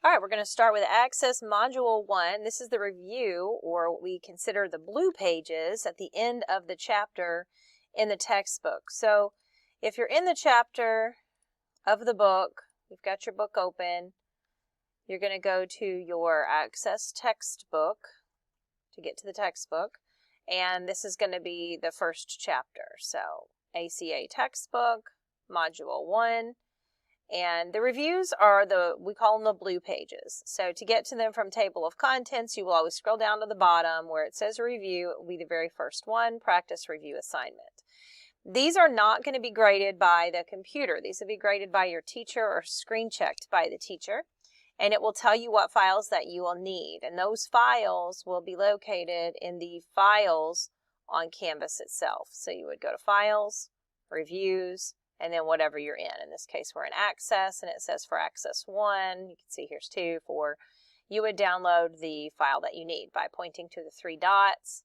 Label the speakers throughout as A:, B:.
A: All right, we're going to start with Access Module 1. This is the review, or what we consider the blue pages at the end of the chapter in the textbook. So if you're in the chapter of the book, you've got your book open, you're going to go to your Access textbook to get to the textbook, and this is going to be the first chapter. So ACA textbook, Module 1. And the reviews are we call them the blue pages. So to get to them from table of contents, you will always scroll down to the bottom where it says review. It will be the very first one, practice review assignment. These are not going to be graded by the computer. These will be graded by your teacher or screen checked by the teacher. And it will tell you what files that you will need. And those files will be located in the files on Canvas itself. So you would go to Files, Reviews, and then whatever you're in. In this case, we're in Access, and it says for Access 1, you can see here's 2, 4. You would download the file that you need by pointing to the 3 dots,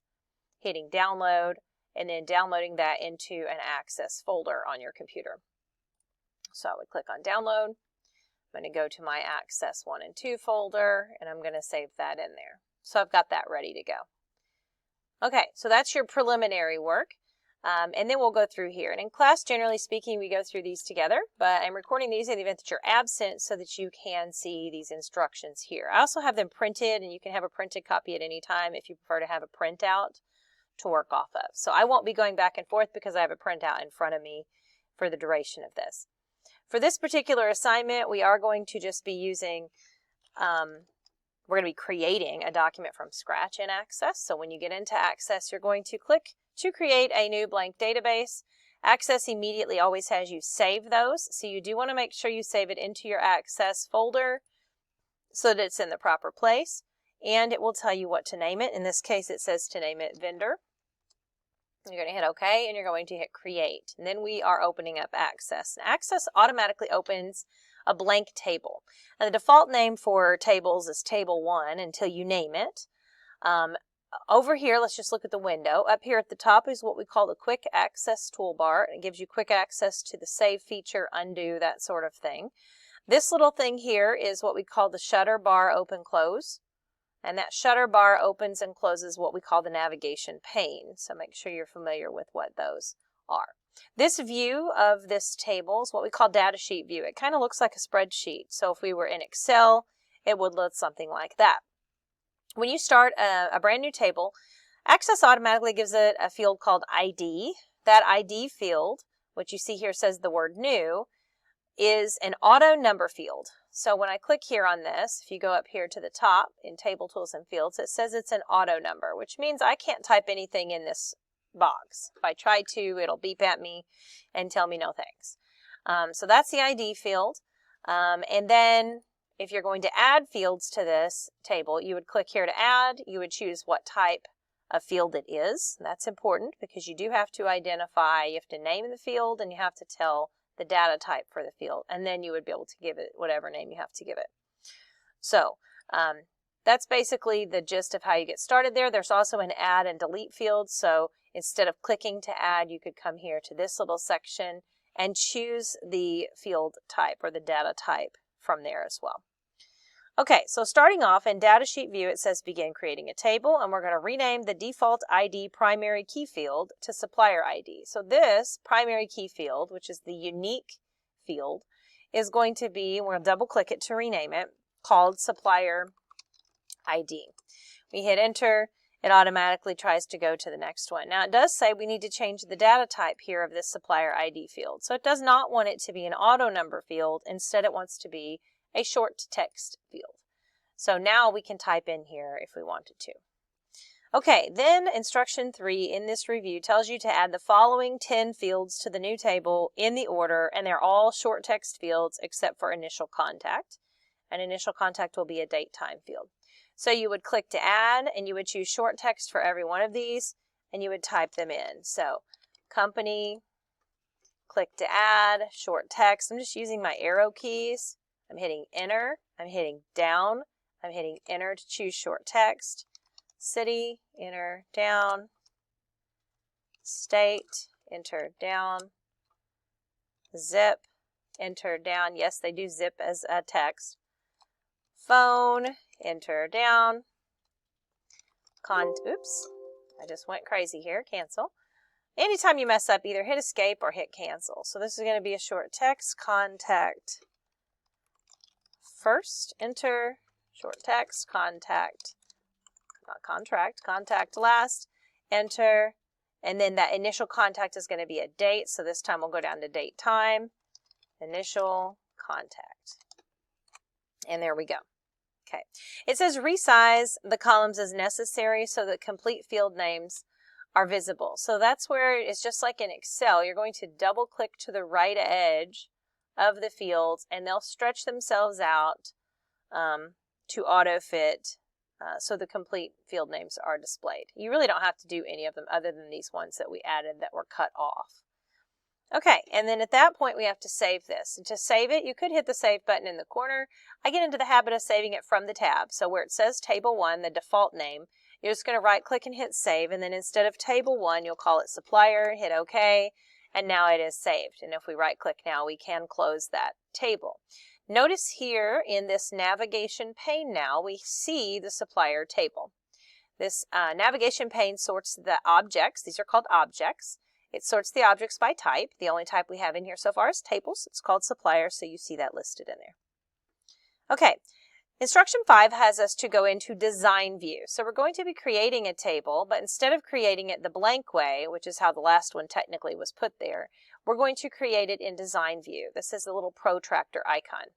A: hitting download, and then downloading that into an Access folder on your computer. So I would click on download. I'm going to go to my Access 1 and 2 folder, and I'm going to save that in there. So I've got that ready to go. Okay, so that's your preliminary work. And then we'll go through here. And in class, generally speaking, we go through these together, but I'm recording these in the event that you're absent so that you can see these instructions here. I also have them printed, and you can have a printed copy at any time if you prefer to have a printout to work off of. So I won't be going back and forth because I have a printout in front of me for the duration of this. For this particular assignment, we are going to just be using, we're going to be creating a document from scratch in Access. So when you get into Access, you're going to click to create a new blank database. Access immediately always has you save those, so you do want to make sure you save it into your Access folder so that it's in the proper place, and it will tell you what to name it. In this case, it says to name it Vendor. You're going to hit OK, and you're going to hit Create, and then we are opening up Access. And Access automatically opens a blank table. And the default name for tables is Table 1 until you name it. Over here, let's just look at the window. Up here at the top is what we call the Quick Access toolbar. It gives you quick access to the Save feature, Undo, that sort of thing. This little thing here is what we call the Shutter Bar Open Close. And that Shutter Bar opens and closes what we call the navigation pane. So make sure you're familiar with what those are. This view of this table is what we call data sheet view. It kind of looks like a spreadsheet. So if we were in Excel, it would look something like that. When you start a brand new table, Access automatically gives it a field called ID. That ID field, which you see here says the word new, is an auto number field. So when I click here on this, if you go up here to the top in Table Tools and Fields, it says it's an auto number, which means I can't type anything in this box. If I try to, it'll beep at me and tell me no thanks. So that's the ID field. And then if you're going to add fields to this table, you would click here to add. You would choose what type of field it is. That's important because you do have to identify, you have to name the field, and you have to tell the data type for the field, and then you would be able to give it whatever name you have to give it. So that's basically the gist of how you get started there. There's also an add and delete field. So instead of clicking to add, you could come here to this little section and choose the field type or the data type from there as well. Okay, so starting off in Data Sheet View, it says Begin Creating a Table, and we're going to rename the default ID primary key field to Supplier ID. So this primary key field, which is the unique field, is going to be, we're going to double click it to rename it, called Supplier ID. We hit Enter, it automatically tries to go to the next one. Now it does say we need to change the data type here of this Supplier ID field. So it does not want it to be an auto number field. Instead, it wants to be a short text field. So now we can type in here if we wanted to. Okay, then instruction 3 in this review tells you to add the following 10 fields to the new table in the order, and they're all short text fields except for initial contact. And initial contact will be a date time field. So you would click to add, and you would choose short text for every one of these, and you would type them in. So company, click to add, short text. I'm just using my arrow keys. I'm hitting enter, I'm hitting down, I'm hitting enter to choose short text. City, enter, down. State, enter, down. Zip, enter, down. Yes, they do zip as a text. phone, enter down, oops, I just went crazy here, cancel. Anytime you mess up, either hit escape or hit cancel. So this is going to be a short text, contact first, enter, short text, contact, not contract, contact last, enter, and then that initial contact is going to be a date. So this time we'll go down to date time, initial contact. And there we go. Okay. It says resize the columns as necessary so that complete field names are visible. So that's where it's just like in Excel. You're going to double click to the right edge of the fields and they'll stretch themselves out to auto fit so the complete field names are displayed. You really don't have to do any of them other than these ones that we added that were cut off. Okay, and then at that point we have to save this. And to save it, you could hit the save button in the corner. I get into the habit of saving it from the tab. So where it says Table 1, the default name, you're just going to right click and hit save, and then instead of Table 1, you'll call it Supplier, hit OK, and now it is saved. And if we right click now, we can close that table. Notice here in this navigation pane now, we see the supplier table. This navigation pane sorts the objects. These are called objects. It sorts the objects by type. The only type we have in here so far is tables. It's called supplier, so you see that listed in there. Okay, instruction 5 has us to go into design view. So we're going to be creating a table, but instead of creating it the blank way, which is how the last one technically was put there, we're going to create it in design view. This is the little protractor icon.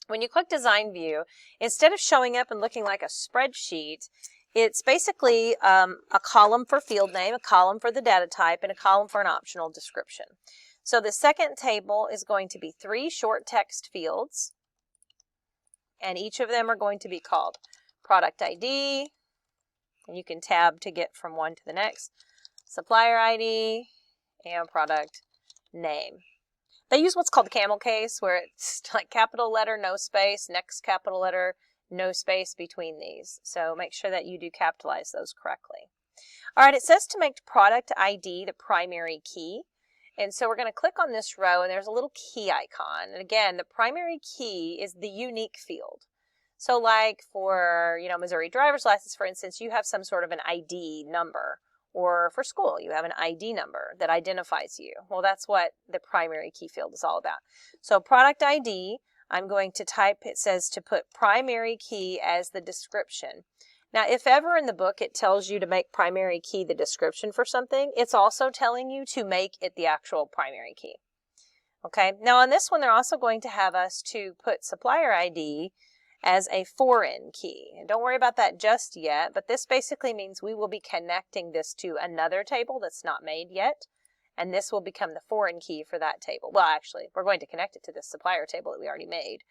A: When you click design view, instead of showing up and looking like a spreadsheet, it's basically a column for field name, a column for the data type, and a column for an optional description. So the second table is going to be 3 short text fields, and each of them are going to be called product ID, and you can tab to get from one to the next, supplier ID, and product name. They use what's called the camel case, where it's like capital letter, no space, next capital letter, no space between these. So make sure that you do capitalize those correctly. All right, it says to make product ID the primary key. And so we're going to click on this row and there's a little key icon. And again, the primary key is the unique field. So like for, Missouri driver's license, for instance, you have some sort of an ID number. Or for school, you have an ID number that identifies you. Well, that's what the primary key field is all about. So product ID, I'm going to type, it says to put primary key as the description. Now, if ever in the book it tells you to make primary key the description for something, it's also telling you to make it the actual primary key. Okay, now on this one, they're also going to have us to put supplier ID as a foreign key. And don't worry about that just yet, but this basically means we will be connecting this to another table that's not made yet, and this will become the foreign key for that table. Well, actually, we're going to connect it to this supplier table that we already made,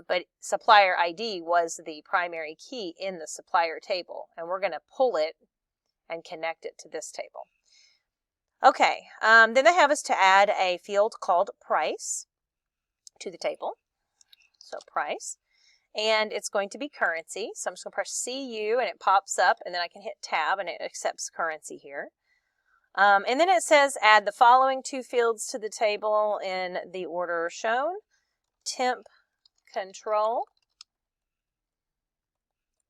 A: but supplier ID was the primary key in the supplier table, and we're going to pull it and connect it to this table. Okay, then they have us to add a field called price to the table, so price. And it's going to be currency. So I'm just going to press CU and it pops up, and then I can hit tab and it accepts currency here. And then it says add the following 2 fields to the table in the order shown. Temp control,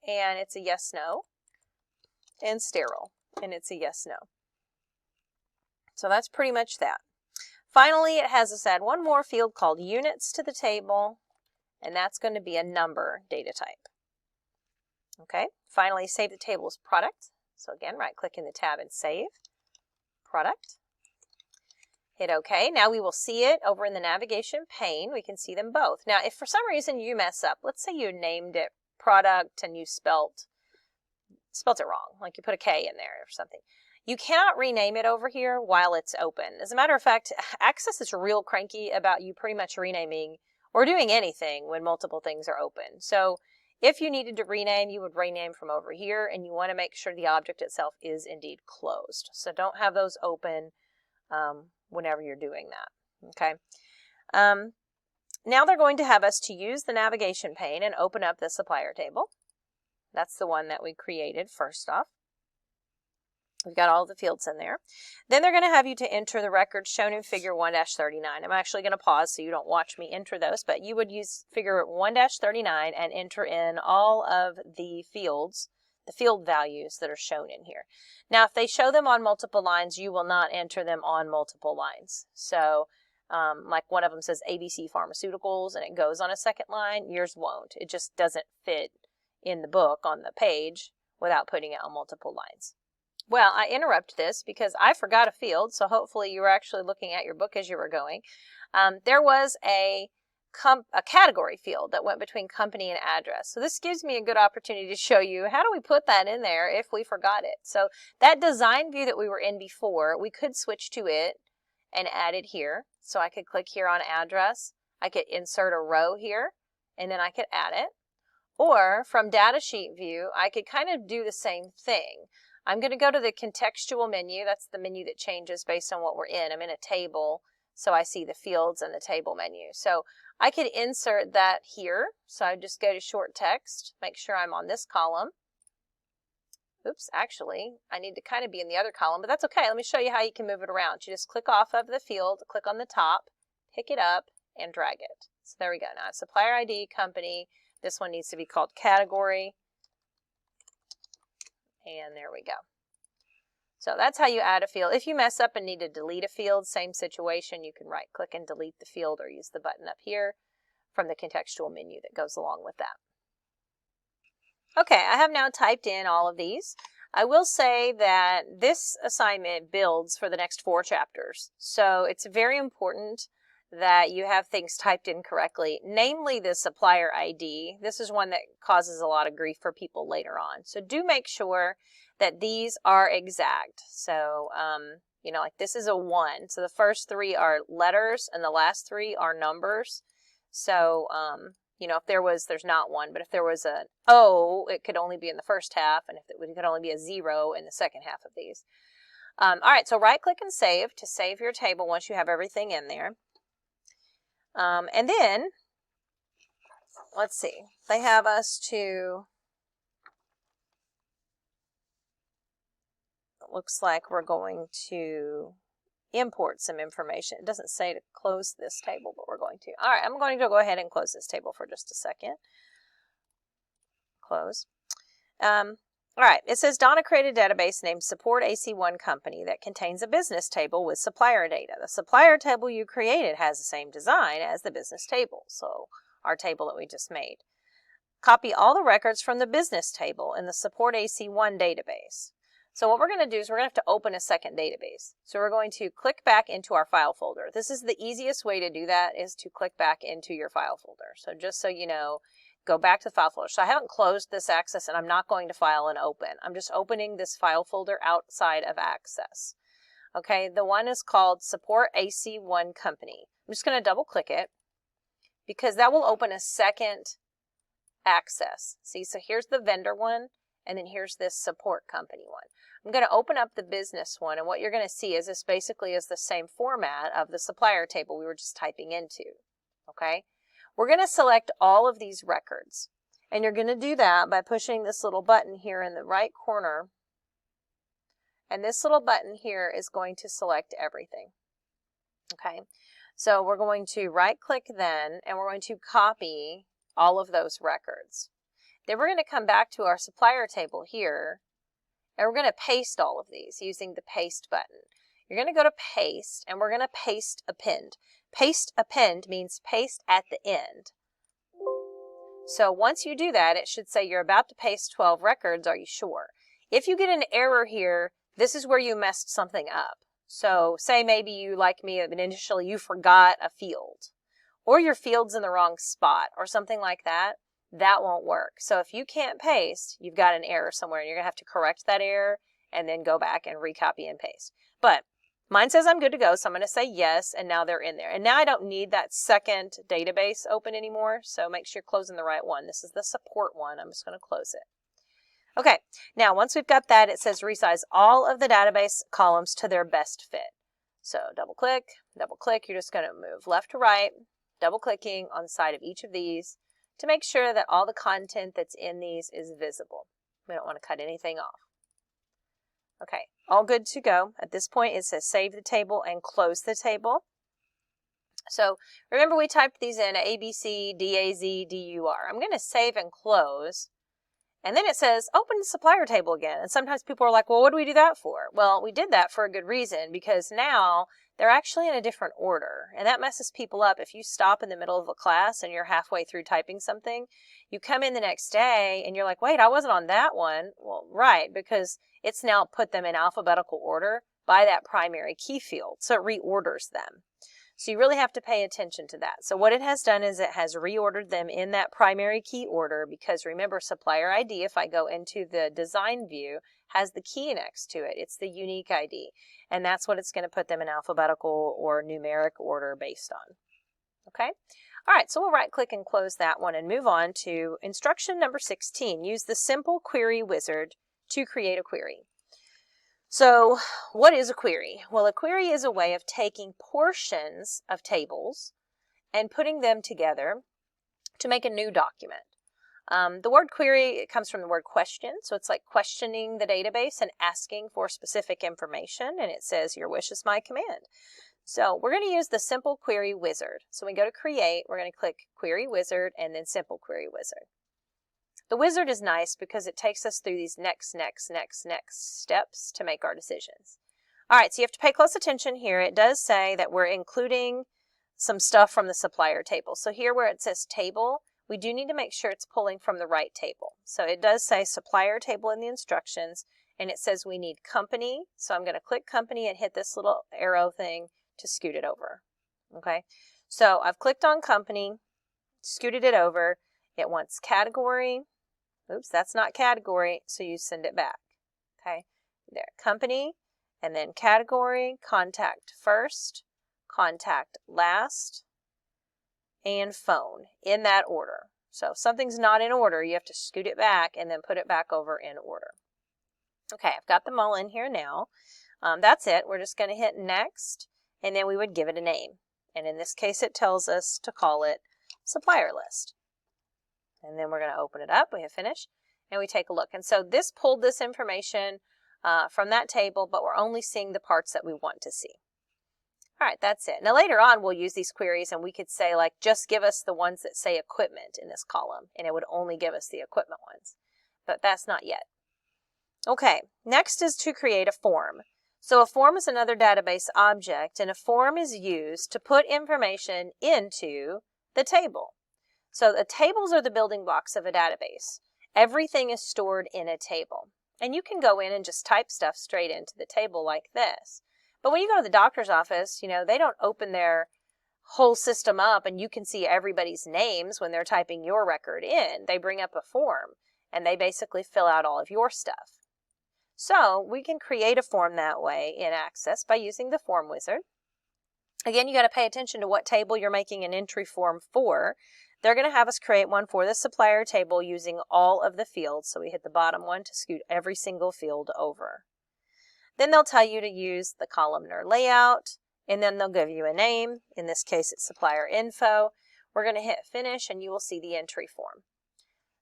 A: and it's a yes, no. And sterile, and it's a yes, no. So that's pretty much that. Finally, it has us add one more field called units to the table. And that's going to be a number data type. Okay, finally save the table as product. So again, right click in the tab and save product. Hit OK. Now we will see it over in the navigation pane. We can see them both. Now if for some reason you mess up, let's say you named it product and you spelt it wrong, like you put a K in there or something. You cannot rename it over here while it's open. As a matter of fact, Access is real cranky about you pretty much renaming or doing anything when multiple things are open. So if you needed to rename, you would rename from over here, and you want to make sure the object itself is indeed closed. So don't have those open whenever you're doing that. Okay. Now they're going to have us to use the navigation pane and open up the supplier table. That's the one that we created first off. We've got all the fields in there. Then they're going to have you to enter the records shown in figure 1-39. I'm actually going to pause so you don't watch me enter those, but you would use figure 1-39 and enter in all of the fields, the field values that are shown in here. Now, if they show them on multiple lines, you will not enter them on multiple lines. So, like one of them says ABC Pharmaceuticals and it goes on a second line, yours won't. It just doesn't fit in the book on the page without putting it on multiple lines. Well, I interrupt this because I forgot a field, so hopefully you were actually looking at your book as you were going. There was a category field that went between company and address. So this gives me a good opportunity to show you how do we put that in there if we forgot it. So that design view that we were in before, we could switch to it and add it here. So I could click here on address. I could insert a row here, and then I could add it. Or from data sheet view, I could kind of do the same thing. I'm going to go to the contextual menu. That's the menu that changes based on what we're in. I'm in a table, so I see the fields and the table menu. So I could insert that here. So I just go to short text, make sure I'm on this column. Oops, actually, I need to kind of be in the other column, but that's okay. Let me show you how you can move it around. You just click off of the field, click on the top, pick it up, and drag it. So there we go. Now it's supplier ID, company. This one needs to be called category. And there we go. So that's how you add a field. If you mess up and need to delete a field, same situation, you can right click and delete the field or use the button up here from the contextual menu that goes along with that. Okay, I have now typed in all of these. I will say that this assignment builds for the next 4 chapters. So it's very important that you have things typed in correctly, namely the supplier ID. This is one that causes a lot of grief for people later on. So do make sure that these are exact. So, you know, like this is a 1. So the first 3 are letters and the last 3 are numbers. So, you know, if there's not 1, but if there was an O, it could only be in the first half, and if it could only be a 0 in the second half of these. All right, so right click and save to save your table once you have everything in there. And then, let's see, they have us to, it looks like we're going to import some information. It doesn't say to close this table, but we're going to. All right, I'm going to go ahead and close this table for just a second. Close. All right, it says Donna created a database named Support AC1 Company that contains a business table with supplier data. The supplier table you created has the same design as the business table, so our table that we just made. Copy all the records from the business table in the Support AC1 database. So what we're going to do is we're going to have to open a second database. So we're going to click back into our file folder. This is the easiest way to do that, is to click back into your file folder. So just so you know, go back to the file folder. So I haven't closed this Access and I'm not going to file and open. I'm just opening this file folder outside of Access. Okay, the one is called Support AC1 Company. I'm just going to double click it because that will open a second Access. See, so here's the vendor one and then here's this support company one. I'm going to open up the business one, and what you're going to see is this basically is the same format of the supplier table we were just typing into. Okay? We're going to select all of these records, and you're going to do that by pushing this little button here in the right corner, and this little button here is going to select everything. Okay, so we're going to right click then, and we're going to copy all of those records. Then we're going to come back to our supplier table here, and we're going to paste all of these using the paste button. You're going to go to paste, and we're going to paste append. Paste append means paste at the end. So once you do that, it should say you're about to paste 12 records. Are you sure? If you get an error here, this is where you messed something up. So say maybe you, like me, initially you forgot a field, or your field's in the wrong spot or something like that. That won't work. So if you can't paste, you've got an error somewhere, and you're going to have to correct that error and then go back and recopy and paste. But mine says I'm good to go, so I'm going to say yes, and now they're in there. And now I don't need that second database open anymore, so make sure you're closing the right one. This is the support one. I'm just going to close it. Okay, now once we've got that, it says resize all of the database columns to their best fit. So double click, you're just going to move left to right, double clicking on the side of each of these to make sure that all the content that's in these is visible. We don't want to cut anything off. Okay, all good to go. At this point, it says save the table and close the table. So remember we typed these in A, B, C, D, A, Z, D, U, R. I'm going to save and close. And then it says open the supplier table again. And sometimes people are like, well, what do we do that for? Well, we did that for a good reason, because now they're actually in a different order. And that messes people up. If you stop in the middle of a class and you're halfway through typing something, you come in the next day and you're like, wait, I wasn't on that one. Well, right, because it's now put them in alphabetical order by that primary key field. So it reorders them. So you really have to pay attention to that. So what it has done is it has reordered them in that primary key order, because remember, supplier ID, if I go into the design view, has the key next to it. It's the unique ID. And that's what it's going to put them in alphabetical or numeric order based on. Okay? All right, so we'll right click and close that one and move on to instruction number 16. Use the simple query wizard to create a query. So what is a query? Well, a query is a way of taking portions of tables and putting them together to make a new document. The word query, it comes from the word question. So it's like questioning the database and asking for specific information. And it says, your wish is my command. So we're going to use the simple query wizard. So we go to create, we're going to click query wizard and then simple query wizard. The wizard is nice because it takes us through these next steps to make our decisions. All right, so you have to pay close attention here. It does say that we're including some stuff from the supplier table. So here where it says table, we do need to make sure it's pulling from the right table. So it does say supplier table in the instructions, and it says we need company. So I'm going to click company and hit this little arrow thing to scoot it over. Okay, so I've clicked on company, scooted it over. It wants category. Oops, that's not category, so you send it back. Okay, there, company, and then category, contact first, contact last, and phone in that order. So if something's not in order, you have to scoot it back and then put it back over in order. Okay, I've got them all in here now. That's it. We're just going to hit next, and then we would give it a name. And in this case, it tells us to call it supplier list. And then we're going to open it up. We have finished, and we take a look. And so this pulled this information from that table, but we're only seeing the parts that we want to see. All right, that's it. Now later on, we'll use these queries, and we could say, like, just give us the ones that say equipment in this column, and it would only give us the equipment ones. But that's not yet. Okay, next is to create a form. So a form is another database object, and a form is used to put information into the table. So the tables are the building blocks of a database. Everything is stored in a table. And you can go in and just type stuff straight into the table like this. But when you go to the doctor's office, you know, they don't open their whole system up and you can see everybody's names when they're typing your record in. They bring up a form and they basically fill out all of your stuff. So we can create a form that way in Access by using the form wizard. Again, you got to pay attention to what table you're making an entry form for. They're going to have us create one for the supplier table using all of the fields. So we hit the bottom one to scoot every single field over. Then they'll tell you to use the columnar layout, and then they'll give you a name. In this case, it's supplier info. We're going to hit finish, and you will see the entry form.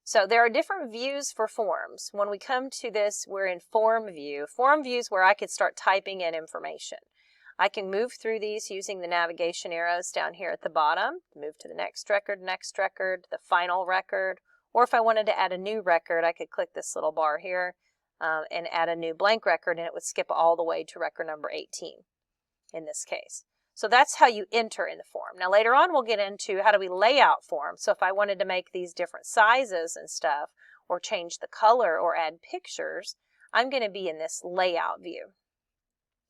A: So there are different views for forms. When we come to this, we're in form view. Form view is where I could start typing in information. I can move through these using the navigation arrows down here at the bottom, move to the next record, the final record, or if I wanted to add a new record, I could click this little bar here and add a new blank record, and it would skip all the way to record number 18 in this case. So that's how you enter in the form. Now later on we'll get into how do we lay out forms. So if I wanted to make these different sizes and stuff, or change the color or add pictures, I'm going to be in this layout view.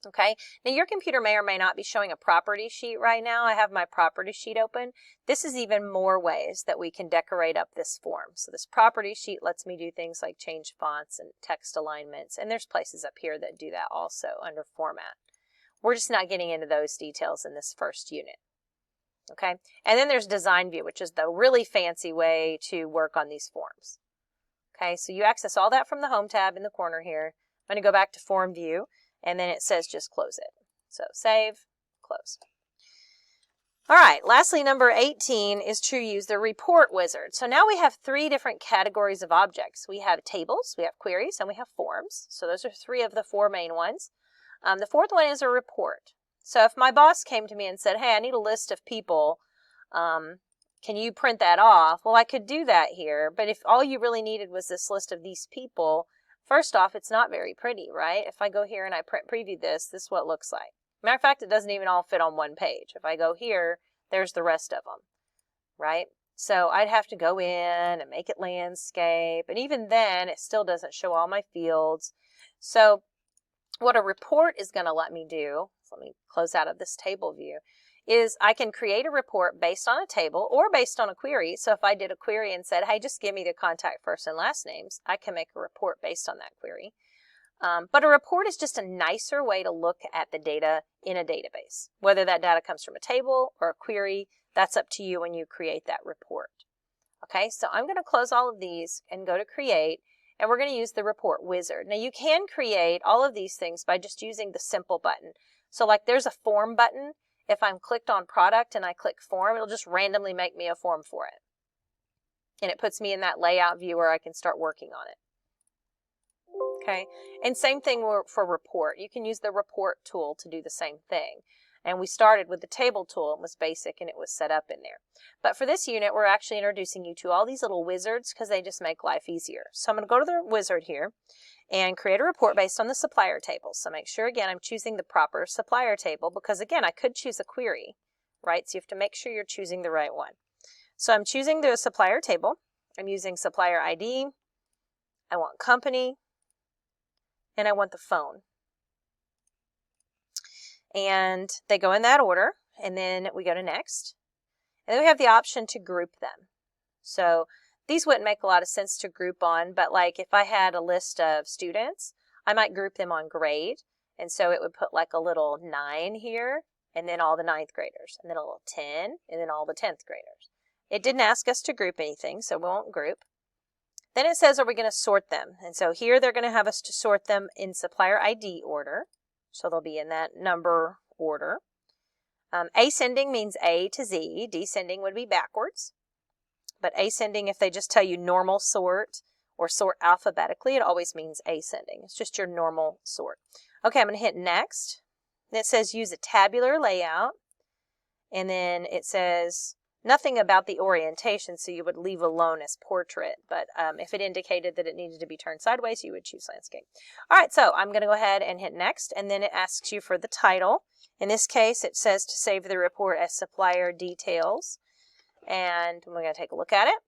A: Okay, now your computer may or may not be showing a property sheet right now. I have my property sheet open. This is even more ways that we can decorate up this form. So this property sheet lets me do things like change fonts and text alignments, and there's places up here that do that also under format. We're just not getting into those details in this first unit. Okay, and then there's design view, which is the really fancy way to work on these forms. Okay, so you access all that from the home tab in the corner here. I'm going to go back to form view. And then it says just close it. So save, close. All right, lastly, number 18 is to use the report wizard. So now we have 3 different categories of objects. We have tables, we have queries, and we have forms. So those are 3 of the 4 main ones. The 4th one is a report. So if my boss came to me and said, hey, I need a list of people, can you print that off? Well, I could do that here, but if all you really needed was this list of these people, first off, it's not very pretty, right? If I go here and I preview this, this is what it looks like. Matter of fact, it doesn't even all fit on one page. If I go here, there's the rest of them, right? So I'd have to go in and make it landscape, and even then, it still doesn't show all my fields. So what a report is going to let me do, so let me close out of this table view, is I can create a report based on a table or based on a query. So if I did a query and said, hey, just give me the contact first and last names, I can make a report based on that query. But a report is just a nicer way to look at the data in a database. Whether that data comes from a table or a query, that's up to you when you create that report. Okay, so I'm going to close all of these and go to create, and we're going to use the report wizard. Now you can create all of these things by just using the simple button. So like there's a form button. If I'm clicked on product and I click form, it'll just randomly make me a form for it. And it puts me in that layout view where I can start working on it. Okay, and same thing for report. You can use the report tool to do the same thing. And we started with the table tool. It was basic and it was set up in there. But for this unit, we're actually introducing you to all these little wizards because they just make life easier. So I'm going to go to the wizard here and create a report based on the supplier table. So make sure, again, I'm choosing the proper supplier table because, again, I could choose a query, right? So you have to make sure you're choosing the right one. So I'm choosing the supplier table. I'm using supplier ID. I want company. And I want the phone. And they go in that order, and then we go to next. And then we have the option to group them. So these wouldn't make a lot of sense to group on, but like if I had a list of students, I might group them on grade. And so it would put like a little 9 here, and then all the 9th graders, and then a little 10, and then all the 10th graders. It didn't ask us to group anything, so we won't group. Then it says, are we going to sort them? And so here they're going to have us to sort them in supplier ID order. So they'll be in that number order. Ascending means A to Z. Descending would be backwards. But ascending, if they just tell you normal sort or sort alphabetically, it always means ascending. It's just your normal sort. Okay, I'm going to hit next. And it says use a tabular layout. And then it says nothing about the orientation, so you would leave alone as portrait. But if it indicated that it needed to be turned sideways, you would choose landscape. All right, so I'm going to go ahead and hit next, and then it asks you for the title. In this case, it says to save the report as supplier details. And we're going to take a look at it.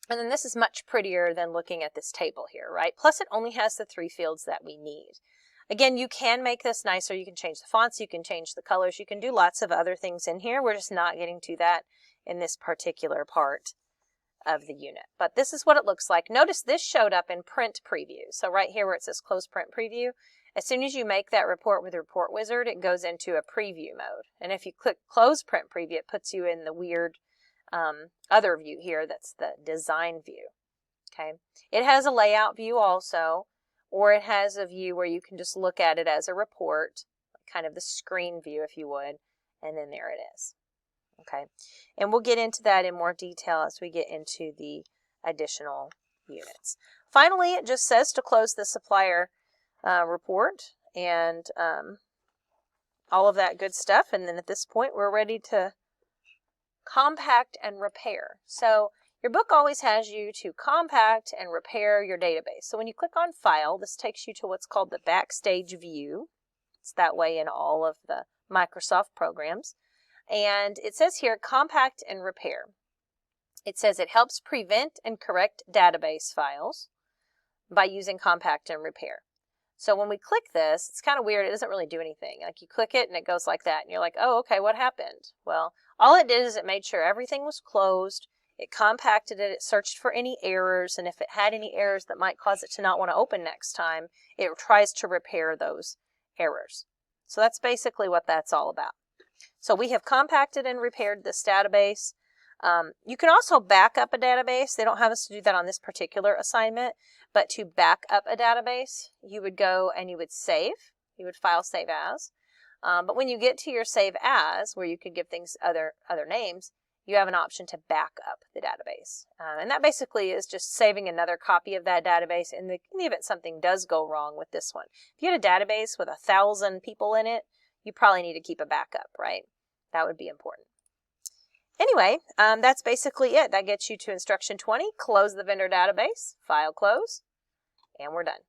A: And then this is much prettier than looking at this table here, right? Plus, it only has the 3 fields that we need. Again, you can make this nicer. You can change the fonts. You can change the colors. You can do lots of other things in here. We're just not getting to that in this particular part of the unit. But this is what it looks like. Notice this showed up in print preview. So right here where it says close print preview, as soon as you make that report with the report wizard, it goes into a preview mode. And if you click close print preview, it puts you in the weird other view here. That's the design view. Okay. It has a layout view also, or it has a view where you can just look at it as a report, kind of the screen view if you would, and then there it is. Okay, and we'll get into that in more detail as we get into the additional units. Finally, it just says to close the supplier report and all of that good stuff. And then at this point, we're ready to compact and repair. So your book always has you to compact and repair your database. So when you click on File, this takes you to what's called the Backstage view. It's that way in all of the Microsoft programs. And it says here, compact and repair. It says it helps prevent and correct database files by using compact and repair. So when we click this, it's kind of weird. It doesn't really do anything. Like you click it and it goes like that. And you're like, oh, okay, what happened? Well, all it did is it made sure everything was closed. It compacted it. It searched for any errors. And if it had any errors that might cause it to not want to open next time, it tries to repair those errors. So that's basically what that's all about. So we have compacted and repaired this database. You can also back up a database. They don't have us to do that on this particular assignment, but to back up a database, you would go and you would save. You would file save as. But when you get to your save as, where you could give things other names, you have an option to back up the database. And that basically is just saving another copy of that database in the event something does go wrong with this one. If you had a database with 1,000 people in it, you probably need to keep a backup, right? That would be important. Anyway, that's basically it. That gets you to instruction 20. Close the vendor database, file close, and we're done.